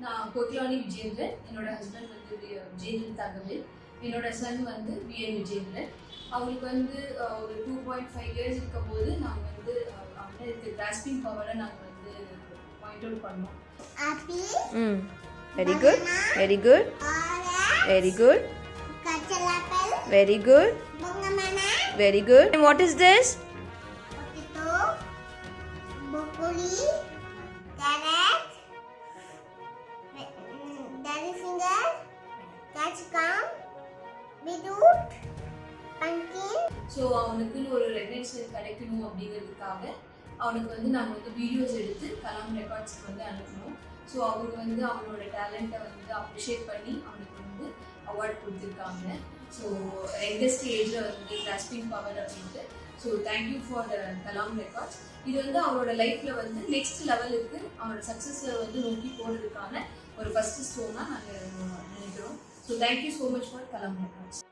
நான் கோகிலானி விஜேந்திரன், என்னோட ஹஸ்பண்ட் வந்து விஜேந்திரன் தங்கவேல், என்னோட சன் வந்து விஎன் விஜேந்திரன். அவங்களுக்கு வந்து ஒரு 2.5 இயர்ஸ் இருக்கும்போது நாங்கள் வந்து அவங்கள்ட்ட இருக்க கிராஸ்பிங் பவரை நாங்கள் வந்து பாயிண்ட் அவுட் பண்ணோம். Very good, very good, very good, very good, very good. And what is this? Potato, broccoli, carrot, daddy finger, capsicum, beetroot, pumpkin. So அவனுக்குன்னு ஒரு ரெகக்னேஷன் கிடைக்கணும் அப்படிங்கிறதுக்காக அவனுக்கு வந்து நாங்கள் வந்து வீடியோஸ் எடுத்து கலாம் ரெக்கார்ட்ஸ்க்கு வந்து அனுப்பணும். ஸோ அவங்க வந்து அவனோட டேலண்ட்டை வந்து அப்ரிஷியேட் பண்ணி அவனுக்கு வந்து அவார்ட் கொடுத்துருக்காங்க. ஸோ யங்கஸ்ட் ஏஜில் வந்து கிராஸ்பிங் பவர் அப்படின்ட்டு. So thank you for Kalam records. இது வந்து அவனோட லைஃப்பில் வந்து நெக்ஸ்ட் லெவலுக்கு அவனோட சக்ஸஸை வந்து நோக்கி போகிறதுக்கான ஒரு ஃபஸ்ட்டு ஸ்டோனாக நாங்கள் நினைக்கிறோம். So thank you so much for Kalam records.